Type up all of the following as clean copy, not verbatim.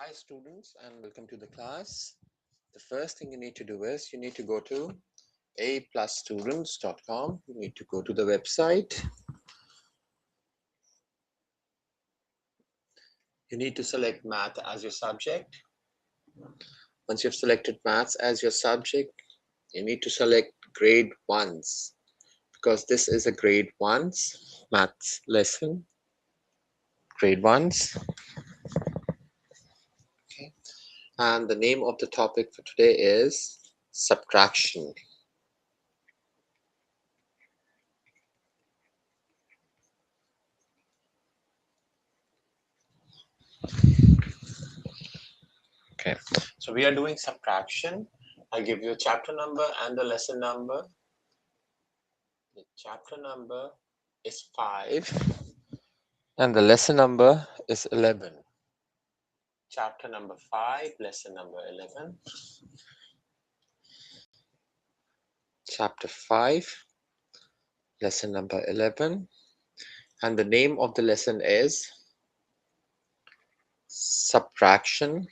Hi students and welcome to the class. The first thing you need to do is you need to go to aplusstudents.com. You need to go to the website. You need to select math as your subject. Once you've selected maths as your subject, you need to select grade 1s because this is a grade 1s maths lesson. Grade 1s. Okay. And the name of the topic for today is subtraction. Okay, so we are doing subtraction. I'll give you a chapter number and the lesson number. The chapter number is 5 and the lesson number is 11. Chapter number 5, lesson number 11. Chapter 5, lesson number 11. And the name of the lesson is Subtraction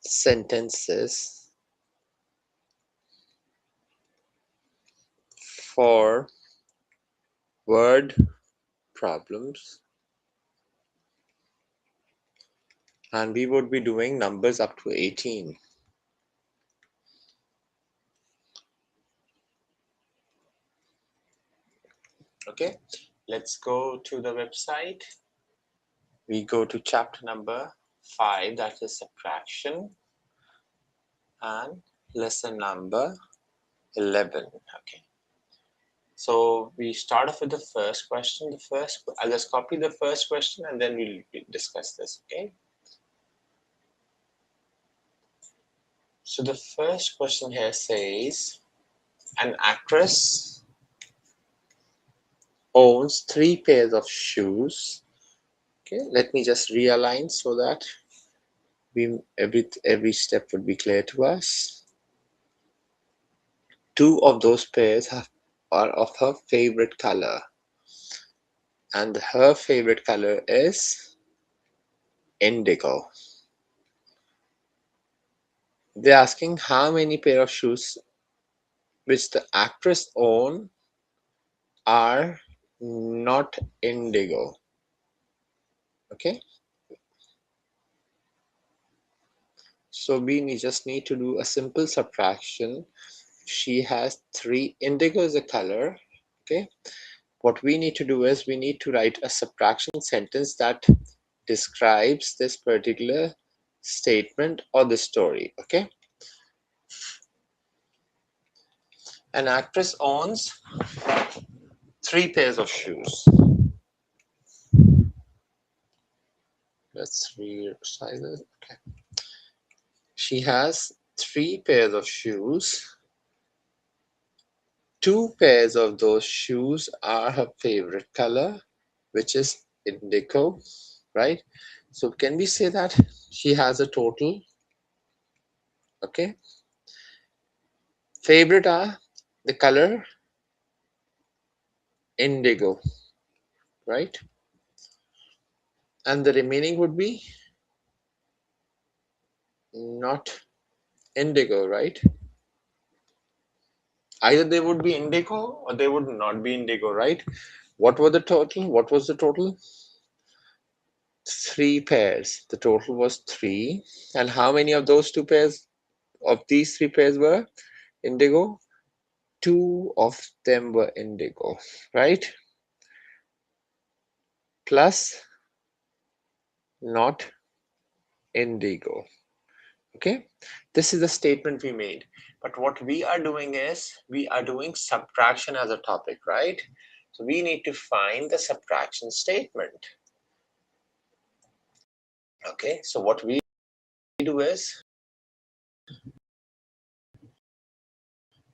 Sentences for Word Problems. And we would be doing numbers up to 18. Okay, let's go to the website. We go to chapter number 5, that is subtraction, and lesson number 11. Okay, so we start off with the first question. I'll just copy the first question and then we'll discuss this. Okay, so the first question here says an actress owns 3 pairs of shoes. Okay, let me just realign so that every step would be clear to us. 2 of those pairs are of her favorite color, and her favorite color is indigo. They're asking how many pair of shoes which the actress own are not indigo. Okay, so we just need to do a simple subtraction. She has 3. Indigo is a color. Okay, what we need to do is we need to write a subtraction sentence that describes this particular statement or the story. Okay, an actress owns 3 pairs of shoes. Let's resize it. Okay, she has 3 pairs of shoes. 2 pairs of those shoes are her favorite color, which is indigo, right? So can we say that she has a total? Okay, favorite are the color indigo, right? And the remaining would be not indigo, right? Either they would be indigo or they would not be indigo, right? What was the total? 3 pairs. The total was 3. And how many of those 2 pairs, of these 3 pairs, were indigo? 2 of them were indigo, right? Plus not indigo. Okay, this is the statement we made. But what we are doing is we are doing subtraction as a topic, right? So we need to find the subtraction statement. Okay, so what we do is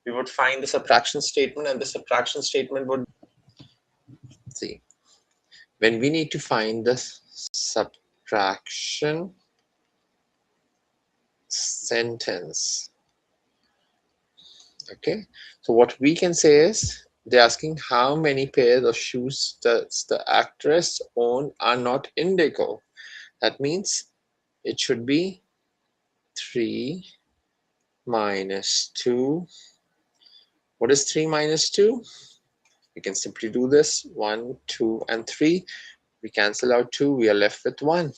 we would find the subtraction statement, and the subtraction statement would see when we need to find the subtraction sentence. Okay, so what we can say is they're asking how many pairs of shoes does the actress own are not indigo. That means it should be 3 minus 2. What is 3 minus 2? We can simply do this. 1, 2, and 3. We cancel out 2. We are left with 1.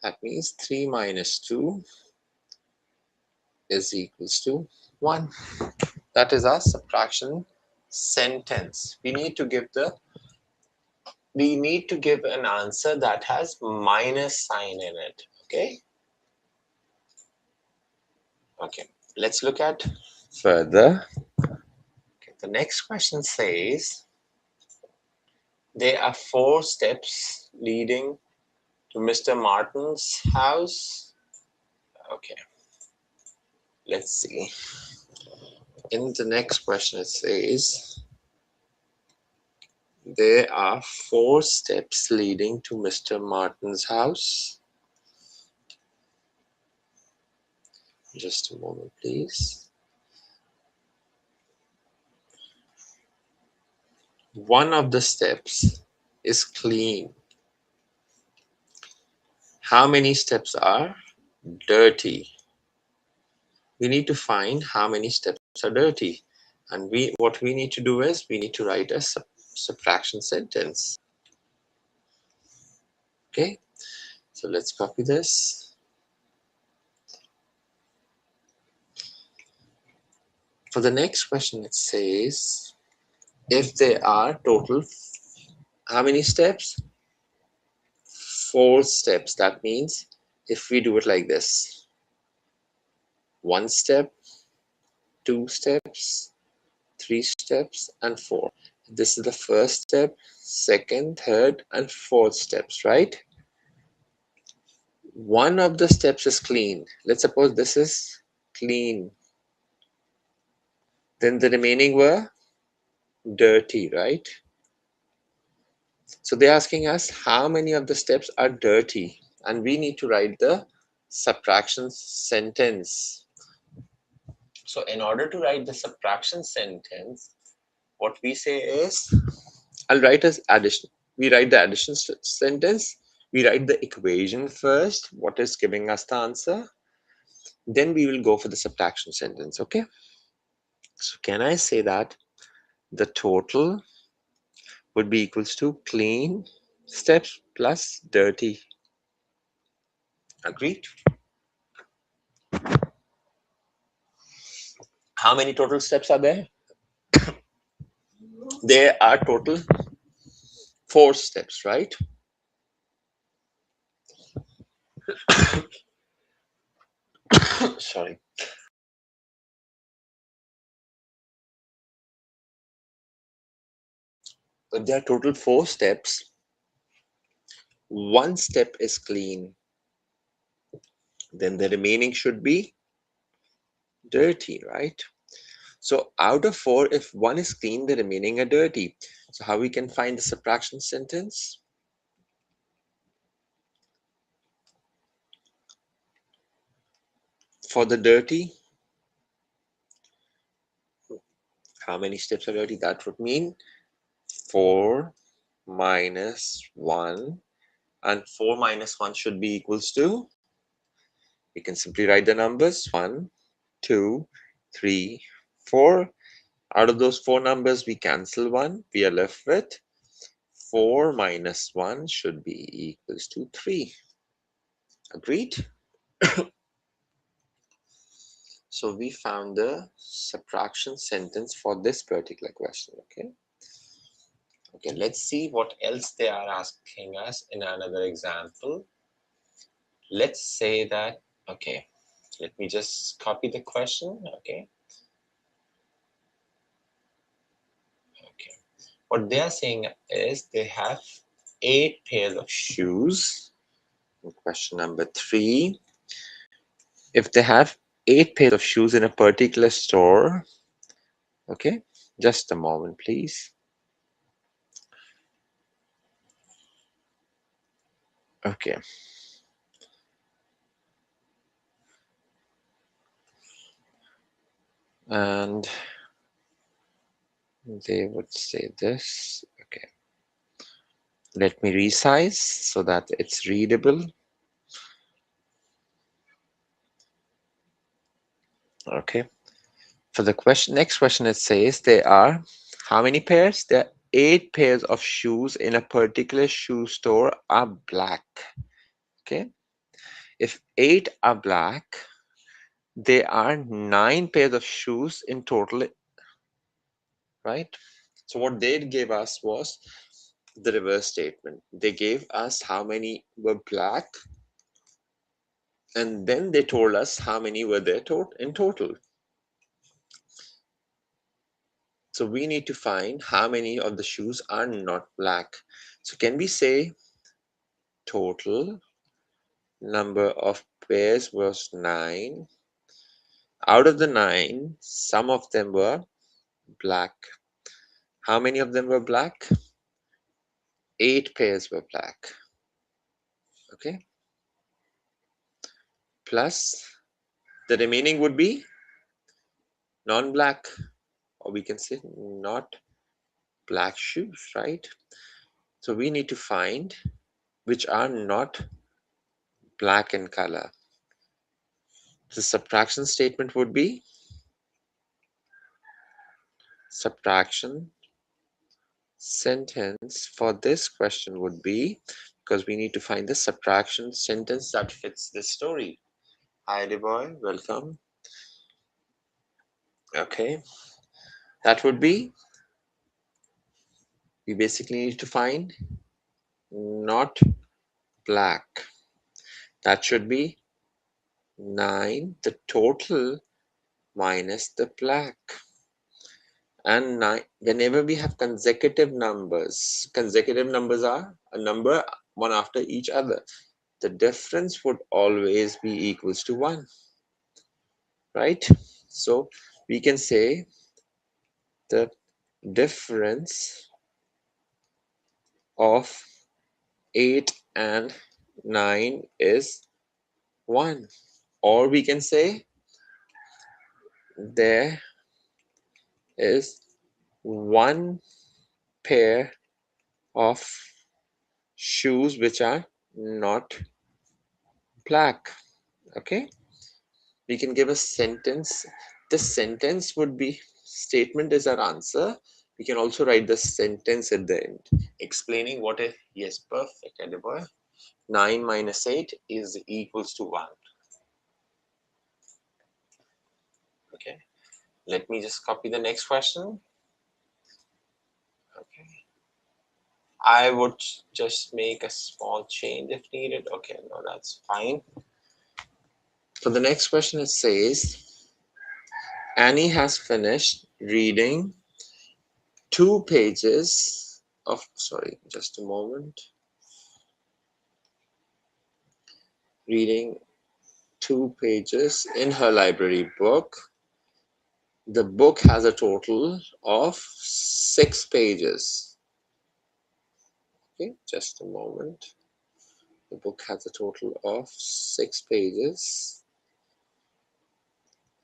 That means 3 minus 2 is equals to 1. That is our subtraction sentence. We need to give an answer that has minus sign in it. Okay, let's look at further. Okay, the next question says there are 4 steps leading to Mr. Martin's house. Okay, let's see. In the next question it says there are 4 steps leading to Mr. Martin's house. Just a moment, please. One of the steps is clean. How many steps are dirty? We need to find how many steps are dirty. And what we need to do is we need to write a subtraction sentence. Okay, so let's copy this. For the next question, it says if there are total, how many steps? 4 steps. That means if we do it like this, 1 step, 2 steps, 3 steps, and 4. This is the first step, second, third, and fourth steps, right? One of the steps is clean. Let's suppose this is clean. Then the remaining were dirty, right? So they're asking us how many of the steps are dirty, and we need to write the subtraction sentence. So in order to write the subtraction sentence, what we say is, I'll write as addition. We write the addition sentence. We write the equation first, what is giving us the answer. Then we will go for the subtraction sentence, okay? So can I say that the total would be equals to clean steps plus dirty? Agreed? How many total steps are there? There are total 4 steps, right? Sorry. But there are total 4 steps. 1 step is clean. Then the remaining should be dirty, right? So out of 4, if 1 is clean, the remaining are dirty. So how we can find the subtraction sentence? For the dirty, how many steps are dirty? That would mean 4 minus 1, and 4 minus 1 should be equals to, we can simply write the numbers 1, 2, 3, 4. Out of those 4 numbers, we cancel 1. We are left with 4 minus 1 should be equals to 3. Agreed? So we found the subtraction sentence for this particular question, okay? Okay, let's see what else they are asking us in another example. Let's say that, okay, let me just copy the question, okay? Okay, what they are saying is they have 8 pairs of shoes. Question number 3. If they have 8 pairs of shoes in a particular store, okay, just a moment, please. Okay. And they would say this, okay. Let me resize so that it's readable. Okay. For the question, next question, it says there are how many pairs? There are 8 pairs of shoes in a particular shoe store are black. Okay. If 8 are black, there are 9 pairs of shoes in total, right? So what they gave us was the reverse statement. They gave us how many were black, and then they told us how many were there in total. So we need to find how many of the shoes are not black. So can we say total number of pairs was 9? Out of the 9, some of them were black. How many of them were black? 8 pairs were black. Okay. Plus the remaining would be non-black, or we can say not black shoes, right? So we need to find which are not black in color. The subtraction statement would be subtraction sentence for this question would be, because we need to find the subtraction sentence that fits this story. Hi, boy, welcome. Okay, that would be, we basically need to find not black. That should be 9, the total minus the black. And 9, whenever we have consecutive numbers are a number one after each other. The difference would always be equals to 1, right? So we can say the difference of 8 and 9 is 1. Or we can say there is 1 pair of shoes which are not black. Okay, we can give a sentence. The sentence would be, statement is our answer. We can also write the sentence at the end explaining what is, yes, perfect, boy. 9 minus 8 is equals to 1. Okay, let me just copy the next question. Okay, I would just make a small change if needed. Okay, no, that's fine. For the next question, it says Annie has finished reading 2 pages of, sorry, just a moment. Reading 2 pages in her library book. The book has a total of 6 pages. Okay, just a moment. The book has a total of 6 pages.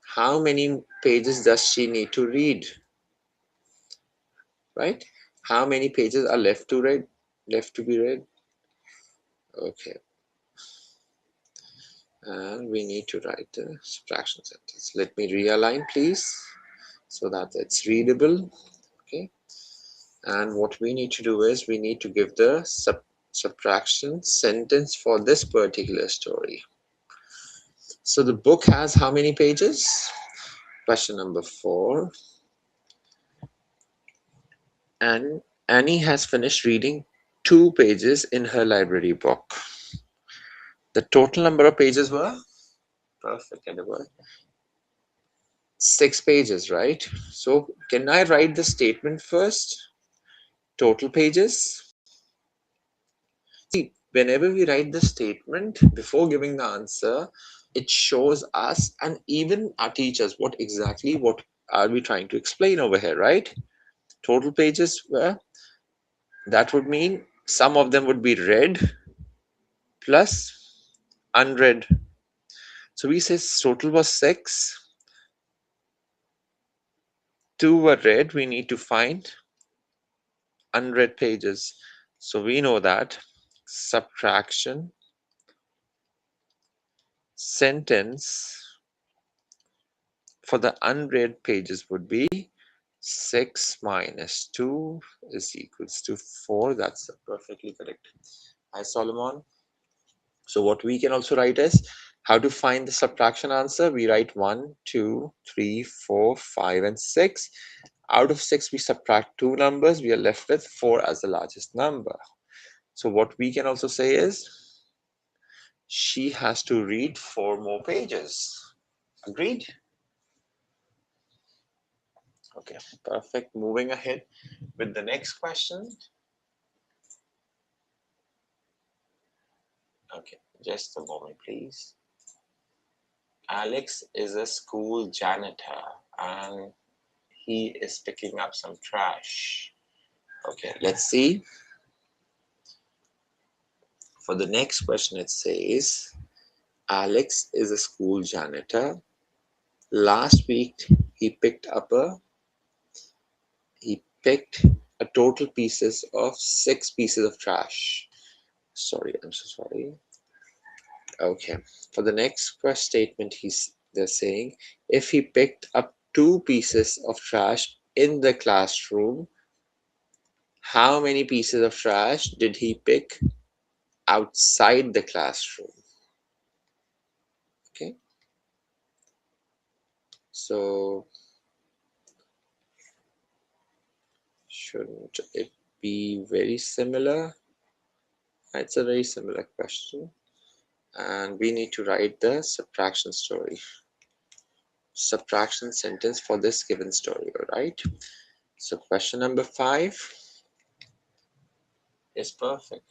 How many pages does she need to read? Right? How many pages are left to read? Left to be read? Okay. And we need to write the subtraction sentence. Let me realign, please, so that it's readable. Okay. And what we need to do is we need to give the subtraction sentence for this particular story. So the book has how many pages? Question number 4. And Annie has finished reading 2 pages in her library book. The total number of pages were, perfect, 6 pages, right? So can I write the statement first? Total pages. See, whenever we write the statement before giving the answer, it shows us and even our teachers what are we trying to explain over here, right? Total pages were, that would mean some of them would be read plus unread. So we say total was 6. 2 were read. We need to find unread pages. So we know that subtraction sentence for the unread pages would be 6 minus 2 is equals to 4. That's perfectly correct. Hi, Solomon. So what we can also write is how to find the subtraction answer. We write 1, 2, 3, 4, 5, and 6. Out of 6, we subtract 2 numbers. We are left with 4 as the largest number. So what we can also say is she has to read 4 more pages. Agreed? Okay, perfect. Moving ahead with the next question. Okay, just a moment, please. Alex is a school janitor and he is picking up some trash. Okay, let's see. For the next question, it says, Alex is a school janitor. Last week, he picked a total pieces of 6 pieces of trash. Sorry, I'm so sorry. Okay, for the next statement, they're saying, if he picked up 2 pieces of trash in the classroom, how many pieces of trash did he pick outside the classroom? Okay, so shouldn't it be very similar? It's a very similar question, and we need to write the subtraction story, subtraction sentence for this given story. All right, so question number 5 is perfect.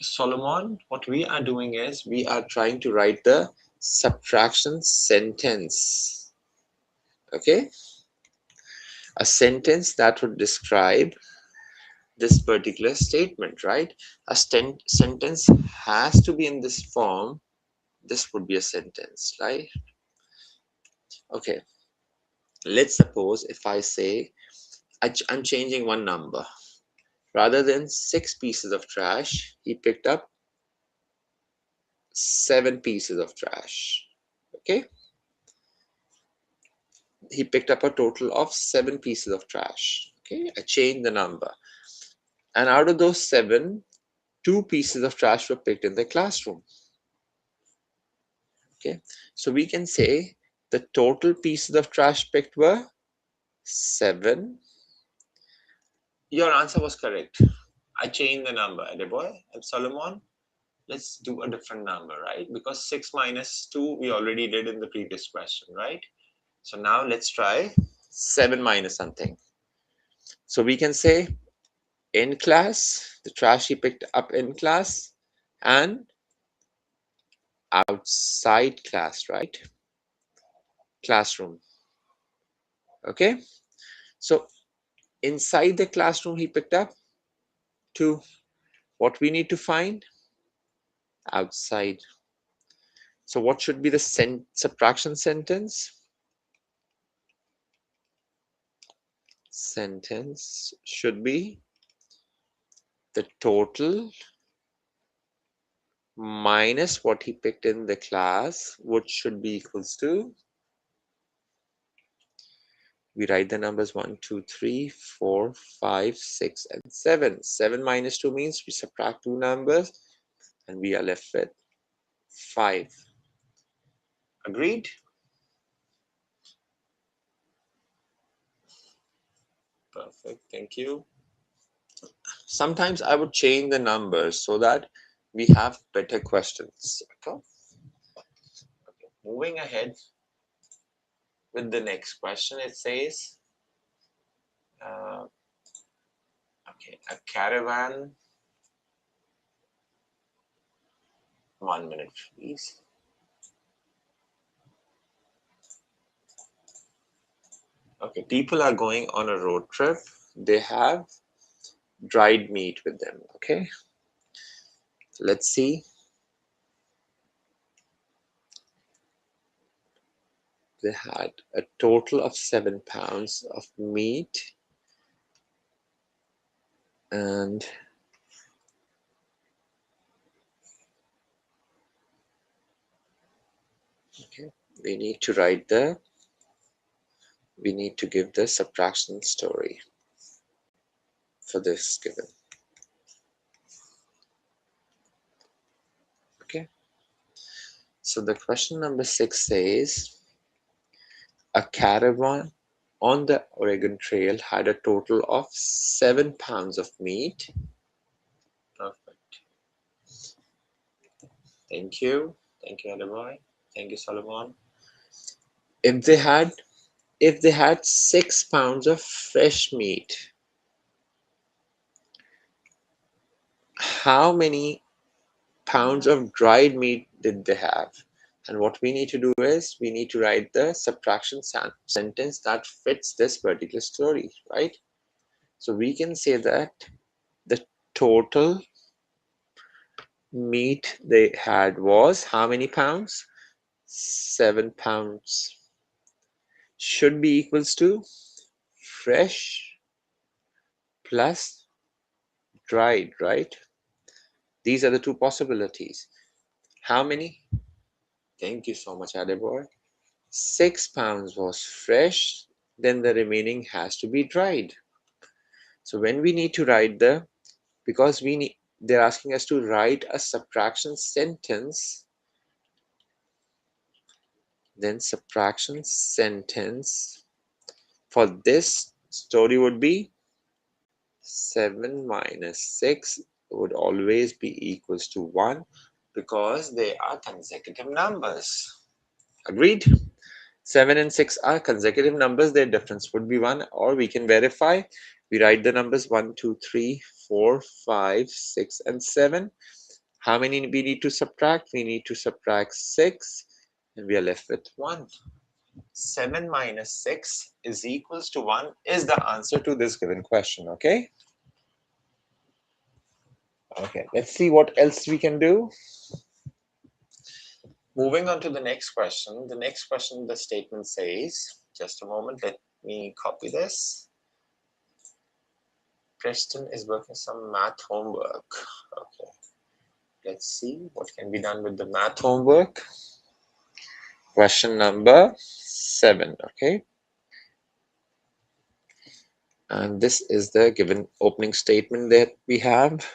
Solomon, what we are doing is we are trying to write the subtraction sentence. Okay, a sentence that would describe this particular statement, right? A sentence has to be in this form. This would be a sentence, right? Okay, let's suppose if I say I'm changing one number. Rather than 6 pieces of trash, he picked up 7 pieces of trash. Okay, he picked up a total of 7 pieces of trash. Okay, I changed the number, and out of those 7, 2 pieces of trash were picked in the classroom. Okay, so we can say the total pieces of trash picked were 7. Your answer was correct. I changed the number. Boy, and Solomon, let's do a different number, right? Because 6 minus 2 we already did in the previous question, right? So now let's try 7 minus something. So we can say in class, the trash he picked up in class, and outside class, right? Classroom. Okay, so inside the classroom he picked up 2. What we need to find? Outside. So what should be the subtraction sentence? Sentence should be the total minus what he picked in the class, which should be equals to, we write the numbers 1, 2, 3, 4, 5, 6, and 7. 7 minus 2 means we subtract 2 numbers and we are left with 5. Agreed? Perfect, thank you. Sometimes I would change the numbers so that we have better questions. Okay? Moving ahead with the next question, it says, okay, a caravan. 1 minute, please. Okay, people are going on a road trip. They have dried meat with them. Okay, let's see. They had a total of 7 pounds of meat, and okay, we need to write the we need to give the subtraction story for this given. Okay. So the question number 6 says, a caravan on the Oregon Trail had a total of 7 pounds of meat. Perfect. Thank you. Thank you, Aliboy. Thank you, Solomon. If they had 6 pounds of fresh meat, how many pounds of dried meat did they have? And what we need to do is we need to write the subtraction sentence that fits this particular story, right? So we can say that the total meat they had was how many pounds? 7 pounds. Should be equals to fresh plus dried, right? These are the two possibilities. How many? Thank you so much, Adeboy. 6 pounds was fresh, then the remaining has to be dried. So when we need to write because they're asking us to write a subtraction sentence, then subtraction sentence for this story would be 7 minus 6 would always be equals to 1 because they are consecutive numbers. Agreed? 7 and 6 are consecutive numbers. Their difference would be 1, or we can verify. We write the numbers 1, 2, 3, 4, 5, 6, and 7. How many we need to subtract? We need to subtract 6, and we are left with 1. 7 minus 6 is equals to 1 is the answer to this given question, okay? Okay, let's see what else we can do. Moving on to the next question. The next question, the statement says, just a moment, let me copy this. Preston is working some math homework. Okay, let's see what can be done with the math homework. Question number 7, okay? And this is the given opening statement that we have.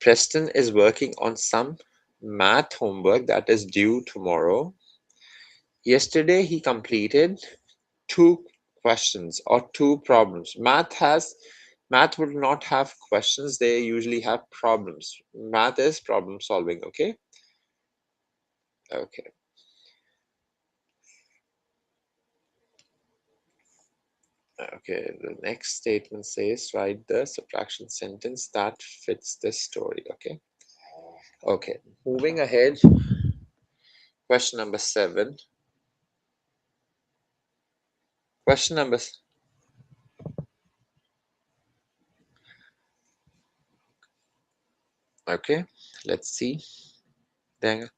Preston is working on some math homework that is due tomorrow. Yesterday he completed 2 questions or 2 problems. Math would not have questions, they usually have problems. Math is problem solving, okay? Okay. Okay, the next statement says write the subtraction sentence that fits this story, okay? Okay, moving ahead. Question number 7. Question number Okay, let's see. Then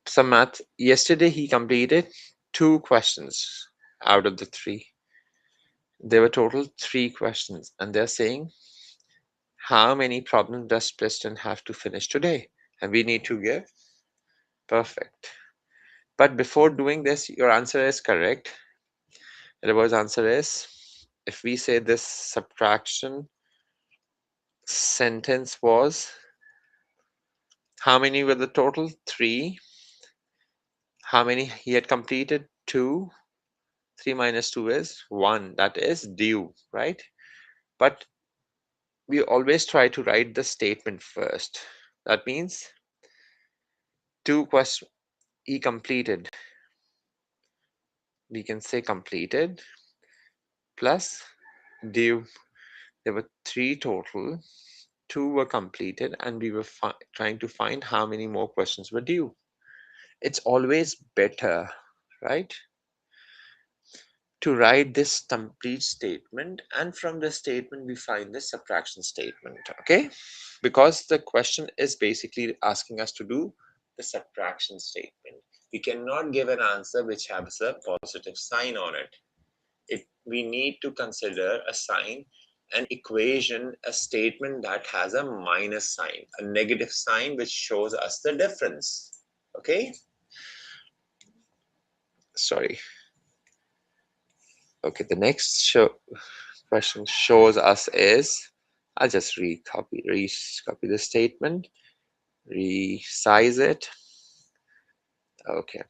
some math. Yesterday he completed 2 questions out of the 3. There were total 3 questions, and they're saying how many problems does Preston have to finish today? And we need to give perfect. But before doing this, your answer is correct. Reverse answer is, if we say this subtraction sentence was, how many were the total? 3. How many he had completed? 2. 3 minus 2 is 1. That is due, right? But we always try to write the statement first. That means 2 questions he completed. We can say completed plus due. There were 3 total. 2 were completed, and we were trying to find how many more questions were due. It's always better, right, to write this complete statement, and from the statement we find the subtraction statement, okay? Because the question is basically asking us to do the subtraction statement. We cannot give an answer which has a positive sign on it. We need to consider a sign, an equation, a statement that has a minus sign, a negative sign which shows us the difference, okay? Sorry. Okay, the next question shows us is, I'll just recopy the statement, resize it. Okay.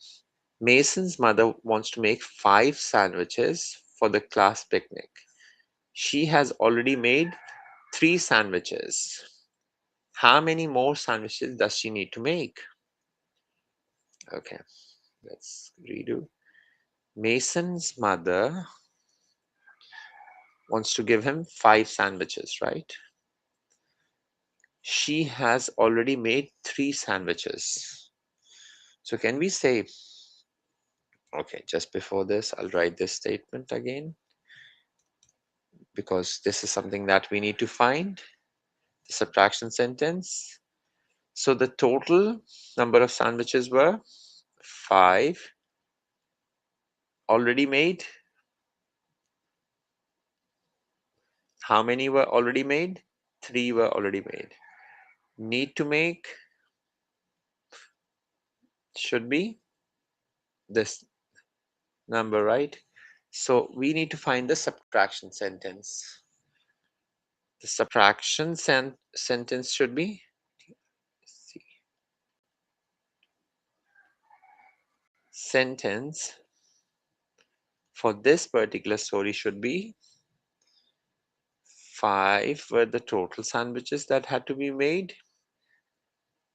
Mason's mother wants to make 5 sandwiches for the class picnic. She has already made 3 sandwiches. How many more sandwiches does she need to make? Okay, let's redo. Mason's mother wants to give him 5 sandwiches, right? She has already made 3 sandwiches. So can we say, okay, just before this, I'll write this statement again because this is something that we need to find, the subtraction sentence. So the total number of sandwiches were 5 already made. How many were already made? 3 were already made. Need to make should be this number, right? So we need to find the subtraction sentence. The subtraction sentence should be, sentence for this particular story should be 5 were the total sandwiches that had to be made.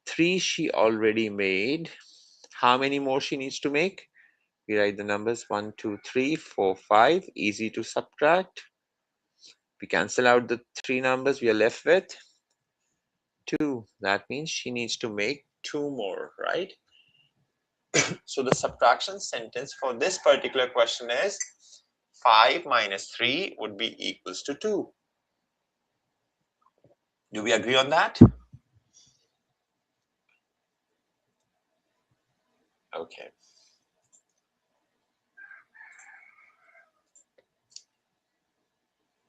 3 she already made. How many more she needs to make? We write the numbers 1, 2, 3, 4, 5. Easy to subtract. We cancel out the 3 numbers. We are left with 2. That means she needs to make 2 more, right? So the subtraction sentence for this particular question is 5 minus 3 would be equals to 2. Do we agree on that? Okay.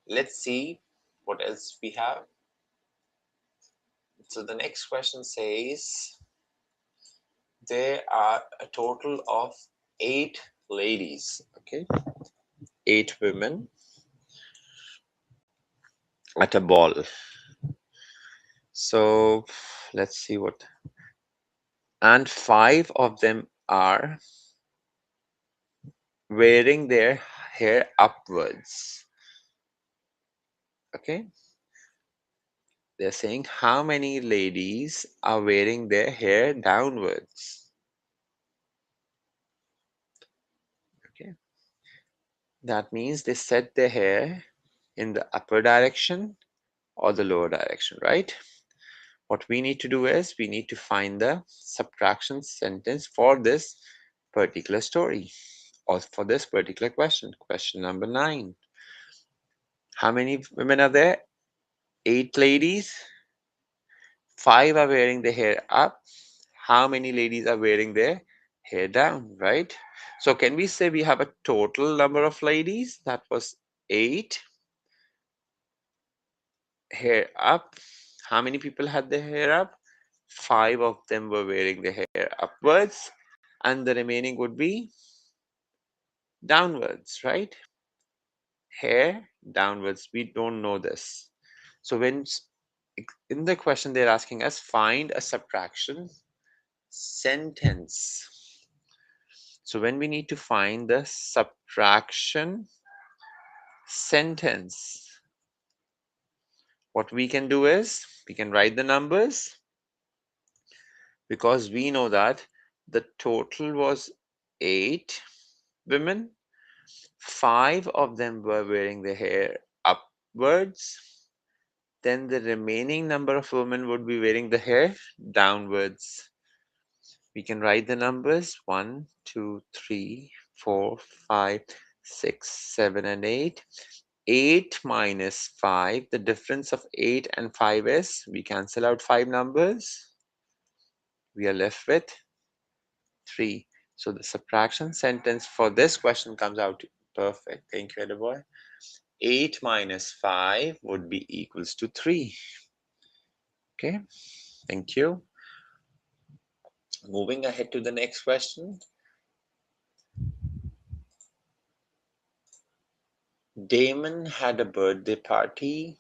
Let's see what else we have. So the next question says, there are a total of 8 ladies, okay? 8 women at a ball. So let's see what, and 5 of them are wearing their hair upwards. Okay, they're saying how many ladies are wearing their hair downwards. Okay, that means they set their hair in the upper direction or the lower direction, right? What we need to do is we need to find the subtraction sentence for this particular story or for this particular question. Question number 9. How many women are there? 8 ladies. 5 are wearing their hair up. How many ladies are wearing their hair down, right? So can we say we have a total number of ladies? That was 8. Hair up. How many people had their hair up? 5 of them were wearing their hair upwards, and the remaining would be downwards, right? Hair downwards. We don't know this. So when in the question they're asking us find a subtraction sentence. So when we need to find the subtraction sentence, what we can do is we can write the numbers because we know that the total was 8 women. 5 of them were wearing their hair upwards. Then the remaining number of women would be wearing the hair downwards. We can write the numbers 1, 2, 3, 4, 5, 6, 7, and 8. 8 minus 5, the difference of 8 and 5 is, we cancel out 5 numbers. We are left with 3. So the subtraction sentence for this question comes out perfect. Thank you, Ediboy. 8 minus 5 would be equals to 3. Okay, thank you. Moving ahead to the next question. Damon had a birthday party.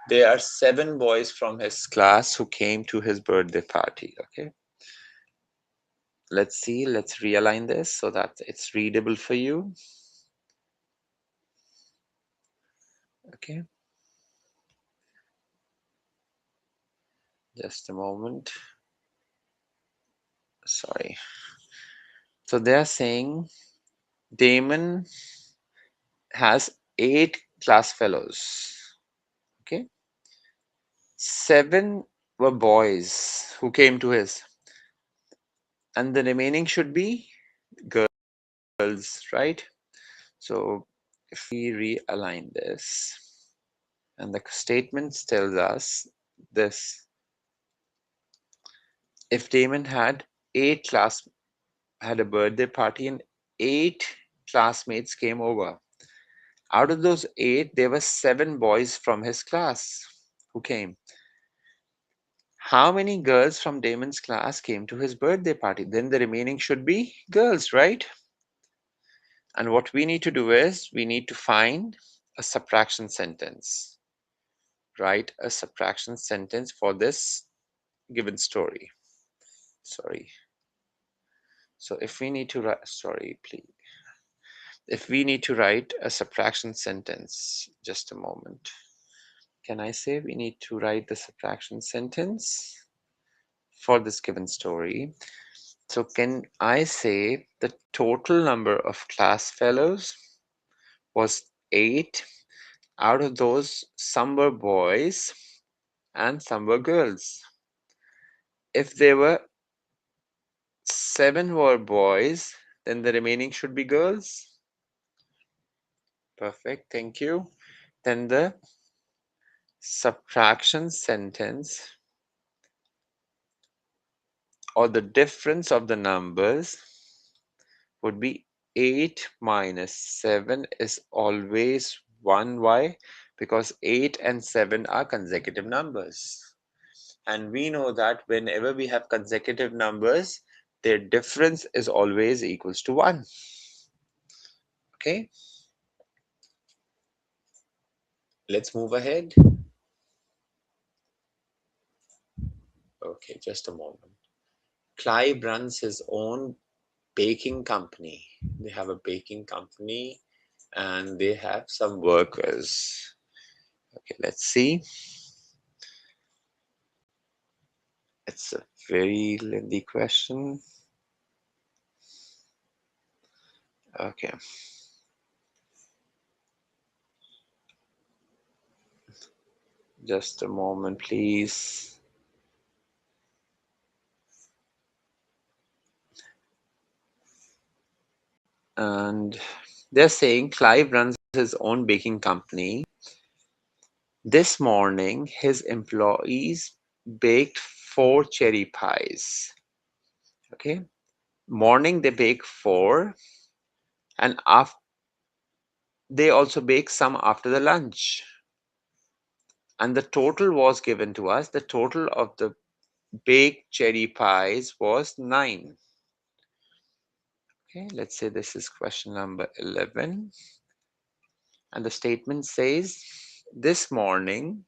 There are 7 boys from his class who came to his birthday party. Okay. Let's see. Let's realign this so that it's readable for you. Okay. Just a moment. Sorry. So they're saying Damon has 8 class fellows. Okay. 7 were boys who came to his, and the remaining should be girls, right? So if we realign this, and the statement tells us this: if Damon had a birthday party and 8 classmates came over, out of those 8 there were 7 boys from his class who came. How many girls from Damon's class came to his birthday party? Then the remaining should be girls, right? And what we need to do is we need to find a subtraction sentence. Write a subtraction sentence for this given story. Sorry. So if we need to write, sorry, please. If we need to write a subtraction sentence, just a moment. Can I say we need to write the subtraction sentence for this given story? So can I say the total number of class fellows was 8? Out of those, some were boys and some were girls. If there were 7 were boys, then the remaining should be girls. Perfect, thank you. Then the subtraction sentence, or the difference of the numbers, would be 8 minus 7 is always 1. Why? Because 8 and 7 are consecutive numbers. And we know that whenever we have consecutive numbers, their difference is always equals to 1. Okay, let's move ahead. Okay, just a moment. Clive runs his own baking company. They have a baking company and they have some workers. Okay, let's see. It's a very lengthy question. Okay. Just a moment, please. And they're saying Clive runs his own baking company. This morning, his employees baked 4 cherry pies. Okay. Morning, they bake 4, and they also bake some after the lunch. And the total was given to us. The total of the baked cherry pies was 9. Okay, let's say this is question number 11. And the statement says, this morning,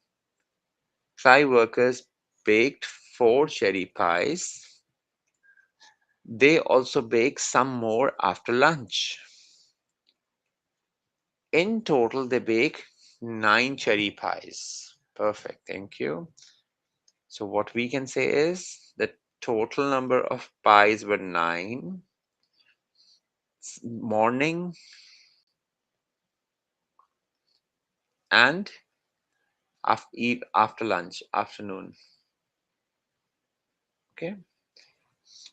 5 workers baked 4 cherry pies. They also baked some more after lunch. In total, they bake 9 cherry pies. Perfect, thank you. So what we can say is the total number of pies were 9. Morning and after lunch, afternoon. Okay.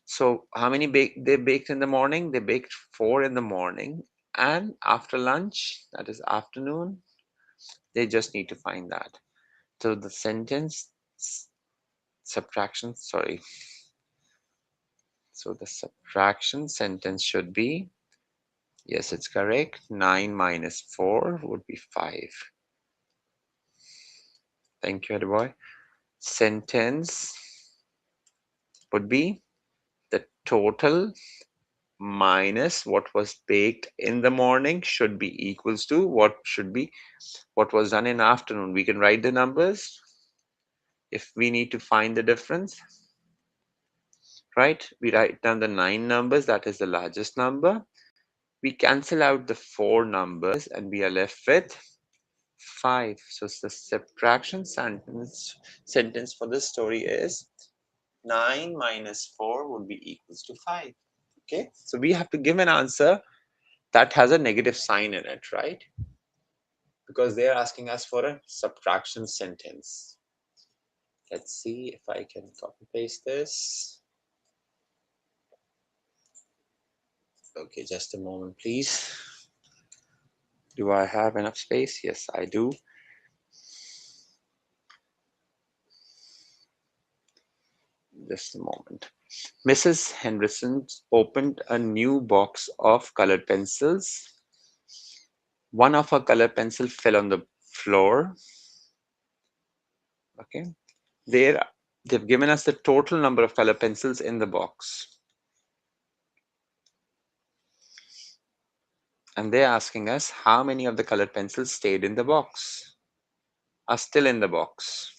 So how many they baked in the morning? They baked 4 in the morning, and after lunch, that is afternoon, they just need to find that. So the sentence subtraction, sorry. So the subtraction sentence should be, yes, it's correct. 9 minus 4 would be 5. Thank you, boy. Sentence would be the total minus what was baked in the morning should be equals to what was done in afternoon. We can write the numbers if we need to find the difference, right? We write down the 9 numbers, that is the largest number. We cancel out the 4 numbers and we are left with 5. So the subtraction sentence for this story is 9 minus 4 would be equals to 5. Okay, so we have to give an answer that has a negative sign in it, right? Because they are asking us for a subtraction sentence. Let's see if I can copy paste this. Okay, just a moment, please. Do I have enough space? Yes, I do. Just a moment. Mrs. Henderson opened a new box of colored pencils. One of her colored pencils fell on the floor. Okay. They've given us the total number of color pencils in the box. And they're asking us how many of the colored pencils stayed in the box, are still in the box.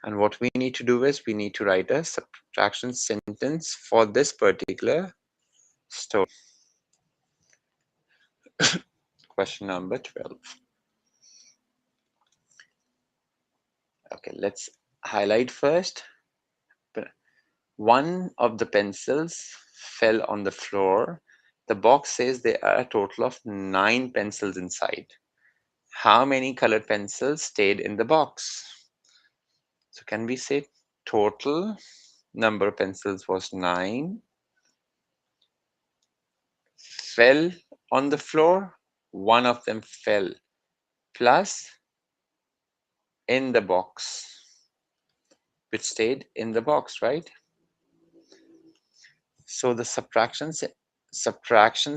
And what we need to do is we need to write a subtraction sentence for this particular story. Question number 12. Okay, let's highlight first. One of the pencils fell on the floor. The box says there are a total of 9 pencils inside. How many colored pencils stayed in the box? So can we say total number of pencils was 9, fell on the floor, one of them fell, plus in the box, which stayed in the box, right? So the subtraction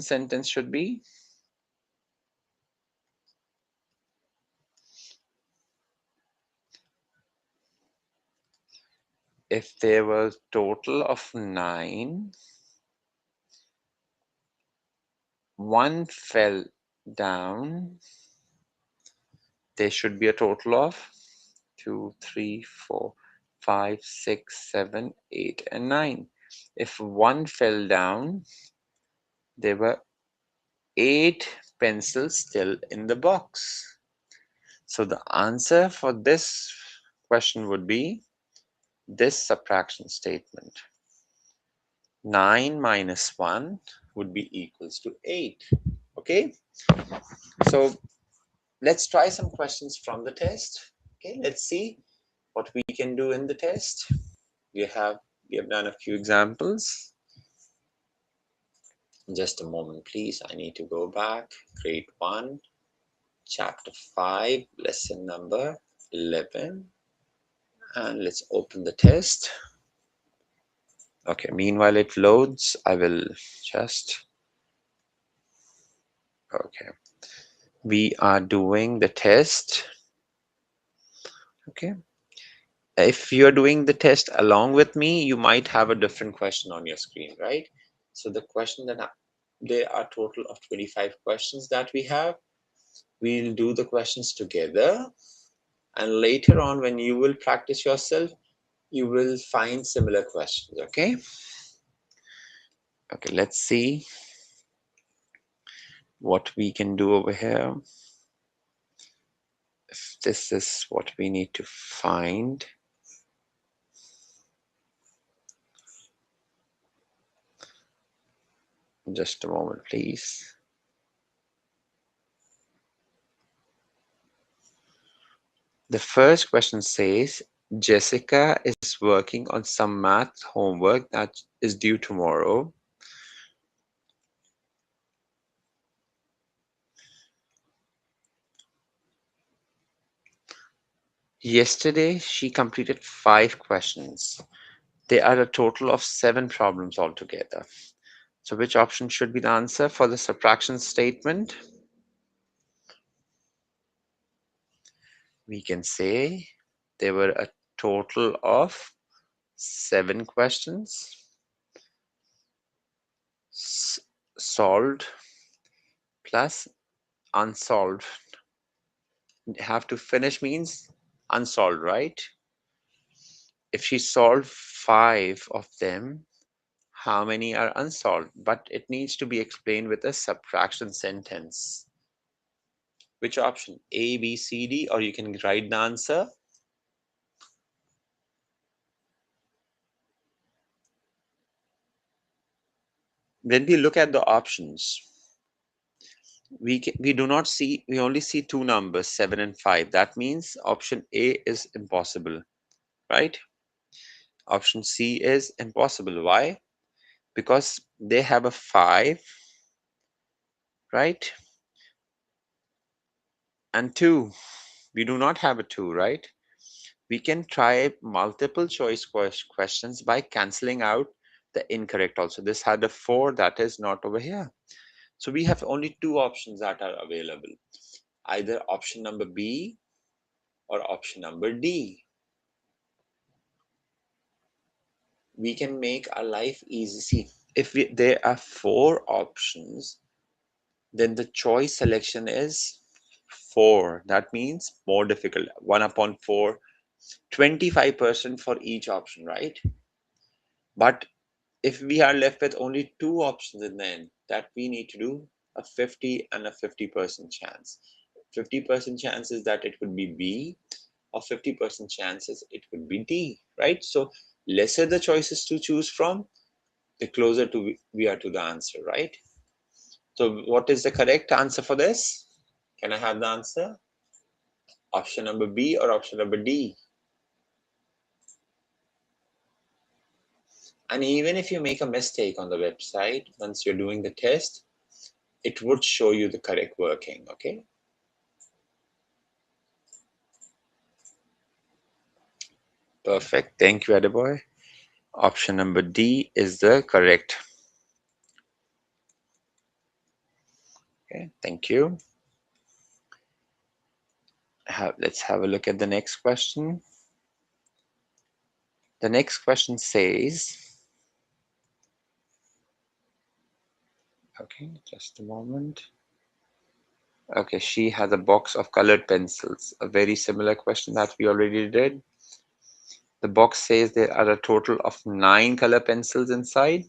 sentence should be if there was total of 9, one fell down, there should be a total of 2, 3, 4, 5, 6, 7, 8, and 9. If one fell down, there were 8 pencils still in the box. So the answer for this question would be this subtraction statement. 9 minus 1 would be equals to 8. Okay, so let's try some questions from the test. Okay, let's see what we can do in the test. We have done a few examples. Just a moment, please. I need to go back. Grade 1, chapter 5, lesson number 11. And let's open the test. Okay, meanwhile it loads, I will just... Okay, we are doing the test. Okay, if you're doing the test along with me, you might have a different question on your screen, right? So the question that there are total of 25 questions that we have. We'll do the questions together, and later on when you will practice yourself, you will find similar questions. Okay, let's see what we can do over here. If this is what we need to find. Just a moment, please. The first question says, Jessica is working on some math homework that is due tomorrow. Yesterday, she completed 5 questions. There are a total of 7 problems altogether. So which option should be the answer for the subtraction statement? We can say there were a total of 7 questions. solved plus unsolved. Have to finish means unsolved, right? If she solved 5 of them, how many are unsolved? But it needs to be explained with a subtraction sentence. Which option? A, B, C, D, or you can write the answer. When we look at the options, we do not see, we only see two numbers, 7 and 5. That means option A is impossible, right? Option C is impossible. Why? Because they have a 5, right? And 2. We do not have a 2, right? We can try multiple choice questions by canceling out the incorrect also. This had a 4 that is not over here. So we have only two options that are available. Either option number B or option number D. We can make our life easy. See, if there are 4 options, then the choice selection is 4. That means more difficult. 1 upon 4, 25% for each option, right? But if we are left with only 2 options in the end, that we need to do a 50 and a 50% chance. 50% chances that it would be B, or 50% chances it would be D, right? So lesser the choices to choose from, the closer to we are to the answer, right? So what is the correct answer for this? Can I have the answer? Option number B or option number D? And even if you make a mistake on the website, once you're doing the test, it would show you the correct working, okay? Perfect. Thank you, Adebayo. Option number D is the correct. Okay, thank you. Let's have a look at the next question. The next question says, okay, just a moment. Okay, she has a box of colored pencils. A very similar question that we already did. The box says there are a total of 9 color pencils inside.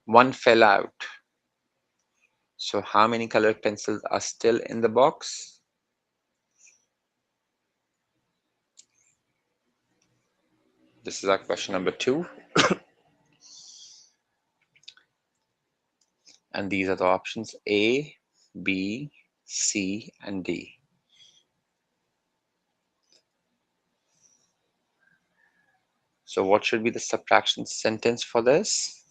One fell out. So how many colored pencils are still in the box? This is our question number 2. And these are the options A, B, C, and D. So what should be the subtraction sentence for this?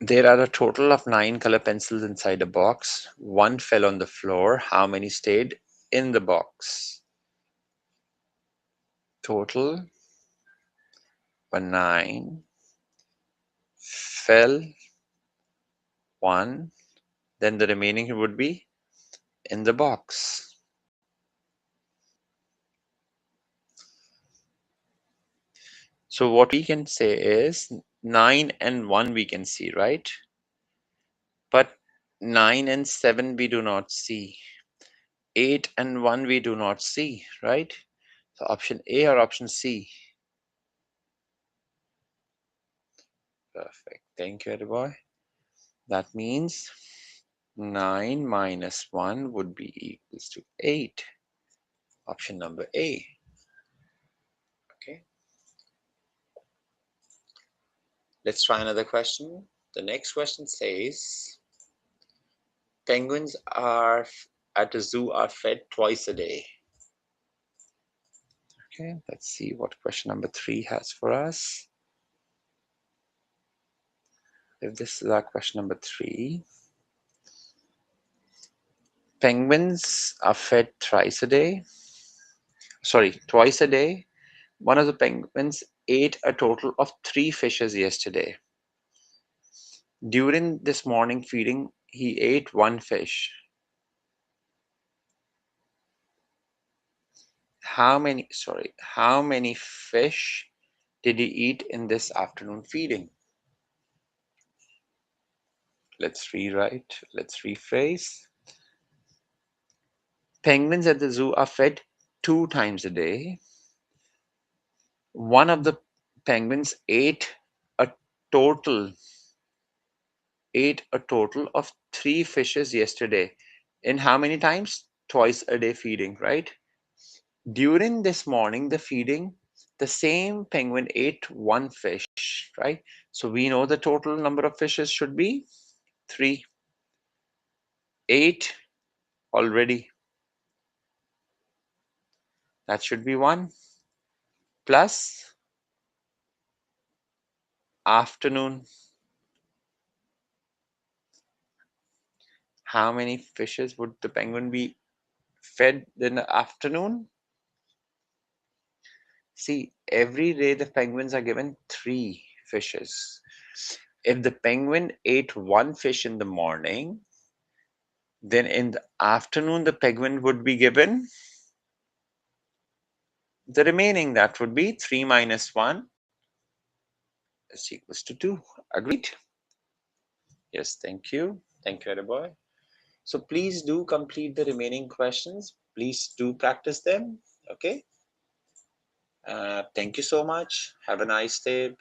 There are a total of 9 color pencils inside a box. One fell on the floor. How many stayed in the box? Total were 9. Fell 1. Then the remaining would be in the box. So what we can say is 9 and 1 we can see, right? But 9 and 7 we do not see. 8 and 1 we do not see, right? So option A or option C? Perfect. Thank you, boy. That means 9 minus 1 would be equals to 8. Option number A. Okay. Let's try another question. The next question says, penguins are at a zoo are fed twice a day. Okay, let's see what question number 3 has for us. If this is our question number 3, penguins are fed twice a day. Sorry, twice a day. One of the penguins ate a total of 3 fishes yesterday. During this morning feeding, he ate 1 fish. how many fish did he eat in this afternoon feeding? Let's rephrase. Penguins at the zoo are fed 2 times a day. One of the penguins a total ate a total of 3 fishes yesterday. In how many times? Twice a day feeding, right? During this morning, the feeding, the same penguin ate 1 fish, right? So we know the total number of fishes should be 3. 8 already. That should be 1. Plus afternoon. How many fishes would the penguin be fed in the afternoon? See, every day the penguins are given 3 fishes. If the penguin ate 1 fish in the morning, then in the afternoon the penguin would be given the remaining. That would be 3 minus 1 is equals to 2. Agreed? Yes, thank you. Thank you, boy. So please do complete the remaining questions. Please do practice them. Okay. Thank you so much. Have a nice day.